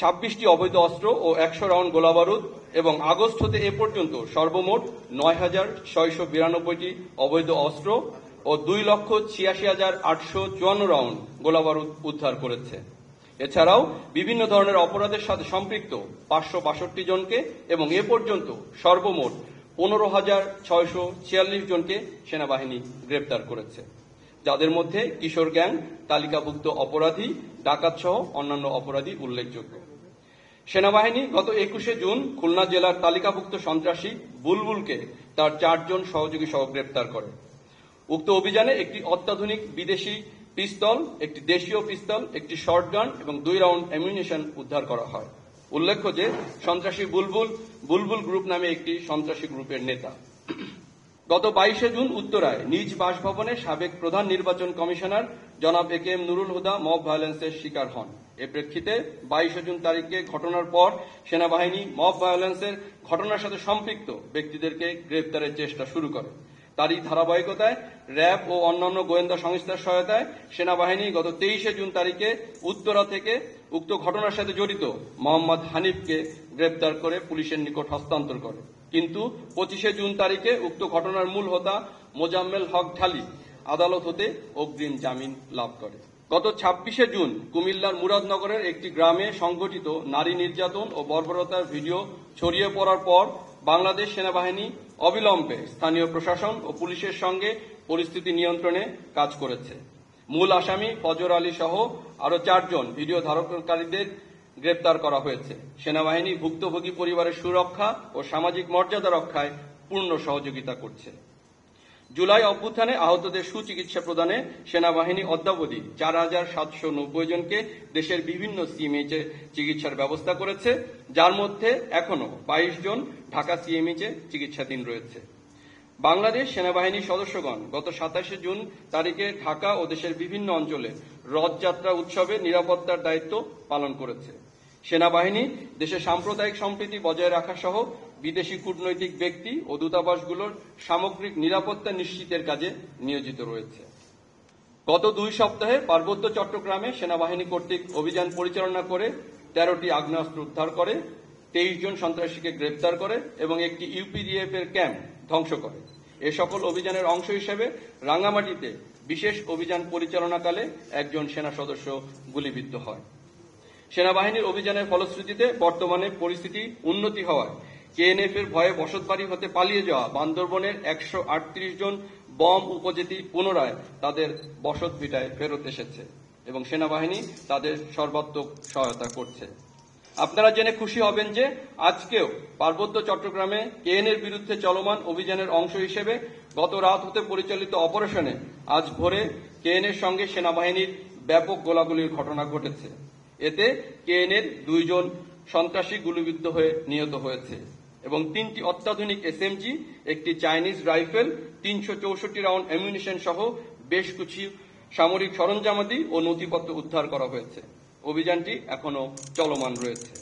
26টি অবৈধ অস্ত্র ও 100 রাউন্ড গোলাবারুদ এবং আগস্ট হতে এ পর্যন্ত সর্বমোট 9,692টি অবৈধ অস্ত্র ও 2,86,854 রাউন্ড গোলাবারুদ উদ্ধার করেছে। এছাড়াও বিভিন্ন ধরনের অপরাধের সাথে সম্পৃক্ত 562 জনকে এবং এ পর্যন্ত সর্বমোট 15,646 জনকে সেনাবাহিনী গ্রেপ্তার করেছে, যাদের মধ্যে কিশোর গ্যাং, তালিকাভুক্ত অপরাধী, ডাকাত সহ অন্যান্য অপরাধী উল্লেখযোগ্য। সেনাবাহিনী গত 21শে জুন খুলনা জেলার তালিকাভুক্ত সন্ত্রাসী বুলবুলকে তার 4 জন সহযোগী সহ গ্রেপ্তার করে। উক্ত অভিযানে একটি অত্যাধুনিক বিদেশি পিস্তল, একটি দেশীয় পিস্তল, একটি শর্টগান এবং 2 রাউন্ড অ্যামিউনিশন উদ্ধার করা হয়। উল্লেখ্য যে সন্ত্রাসী বুলবুল গ্রুপ নামে একটি সন্ত্রাসী গ্রুপের নেতা। গত 22শে জুন উত্তরায় নিজ বাসভবনে সাবেক প্রধান নির্বাচন কমিশনার জনাব এ.কে.এম. নুরুল হুদা মব ভায়োলেন্সের শিকার হন। এ প্রেক্ষিতে 22শে জুন তারিখে ঘটনার পর সেনাবাহিনী মব ভায়োলেন্সের ঘটনার সাথে সম্পৃক্ত ব্যক্তিদেরকে গ্রেপ্তারের চেষ্টা শুরু করে। তারই ধারাবাহিকতায় র্যাব ও অন্যান্য গোয়েন্দা সংস্থার সহায়তায় সেনাবাহিনী গত 23শে জুন তারিখে উত্তরা থেকে উক্ত ঘটনার সাথে জড়িত মোহাম্মদ হানিফকে গ্রেপ্তার করে পুলিশের নিকট হস্তান্তর করে। কিন্তু 25শে জুন তারিখে উক্ত ঘটনার মূল হোতা মোজাম্মেল হক ঢালি আদালত হতে অগ্রিম জামিন লাভ করে। গত 26শে জুন কুমিল্লার মুরাদনগরের একটি গ্রামে সংঘটিত নারী নির্যাতন ও বর্বরতার ভিডিও ছড়িয়ে পড়ার পর বাংলাদেশ সেনাবাহিনী অবিলম্বে স্থানীয় প্রশাসন ও পুলিশের সঙ্গে পরিস্থিতি নিয়ন্ত্রণে কাজ করেছে। মূল আসামি ফজর আলী সহ আরও 4 জন ভিডিও ধারণকারীদের গ্রেপ্তার করা হয়েছে। সেনাবাহিনী ভুক্তভোগী পরিবারের সুরক্ষা ও সামাজিক মর্যাদা রক্ষায় পূর্ণ সহযোগিতা করছে। জুলাই অভ্যুত্থানে আহতদের সুচিকিৎসা প্রদানে সেনাবাহিনী অদ্যাবধি 4,790 জনকে দেশের বিভিন্ন সিএমএইচে চিকিৎসার ব্যবস্থা করেছে, যার মধ্যে এখনো 22 জন ঢাকা সিএমএইচে চিকিৎসাধীন রয়েছে। বাংলাদেশ সেনাবাহিনীর সদস্যগণ গত 27শে জুন তারিখে ঢাকা ও দেশের বিভিন্ন অঞ্চলে রথযাত্রা উৎসবে নিরাপত্তার দায়িত্ব পালন করেছে। সেনাবাহিনী দেশের সাম্প্রদায়িক সম্প্রীতি বজায় রাখা সহ বিদেশি কূটনৈতিক ব্যক্তি ও দূতাবাসগুলোর সামগ্রিক নিরাপত্তা নিশ্চিতের কাজে নিয়োজিত রয়েছে। গত 2 সপ্তাহে পার্বত্য চট্টগ্রামে সেনাবাহিনী কর্তৃক অভিযান পরিচালনা করে 13টি আগ্নেয়াস্ত্র উদ্ধার করে, 23 জন সন্ত্রাসীকে গ্রেপ্তার করে এবং একটি ইউপিডিএফ এর ক্যাম্প ধ্বংস করে। এ সকল অভিযানের অংশ হিসেবে রাঙ্গামাটিতে বিশেষ অভিযান পরিচালনাকালে 1 জন সেনা সদস্য গুলিবিদ্ধ হয়। সেনাবাহিনীর অভিযানের ফলশ্রুতিতে বর্তমানে পরিস্থিতি উন্নতি হওয়ায় কেএনএফ এর ভয়ে বসতবাড়ি হতে পালিয়ে যাওয়া বান্দরবনের 138 জন বম উপজাতি পুনরায় তাদের বসত ভিটায় ফেরত এসেছে এবং সেনাবাহিনী তাদের সর্বাত্মক সহায়তা করছে। আপনারা জেনে খুশি হবেন যে আজকেও পার্বত্য চট্টগ্রামে কেএনএর বিরুদ্ধে চলমান অভিযানের অংশ হিসেবে গত রাত হতে পরিচালিত অপারেশনে আজ ভোরে কেএনএর সঙ্গে সেনাবাহিনীর ব্যাপক গোলাগুলির ঘটনা ঘটেছে। এতে কেএনএর 2 জন সন্ত্রাসী গুলিবিদ্ধ হয়ে নিহত হয়েছে এবং 3টি অত্যাধুনিক এসএমজি, একটি চাইনিজ রাইফেল, 364 রাউন্ড অ্যামিউনিশন সহ বেশ কিছু সামরিক সরঞ্জামাদি ও নথিপত্র উদ্ধার করা হয়েছে। অভিযানটি এখনো চলমান রয়েছে।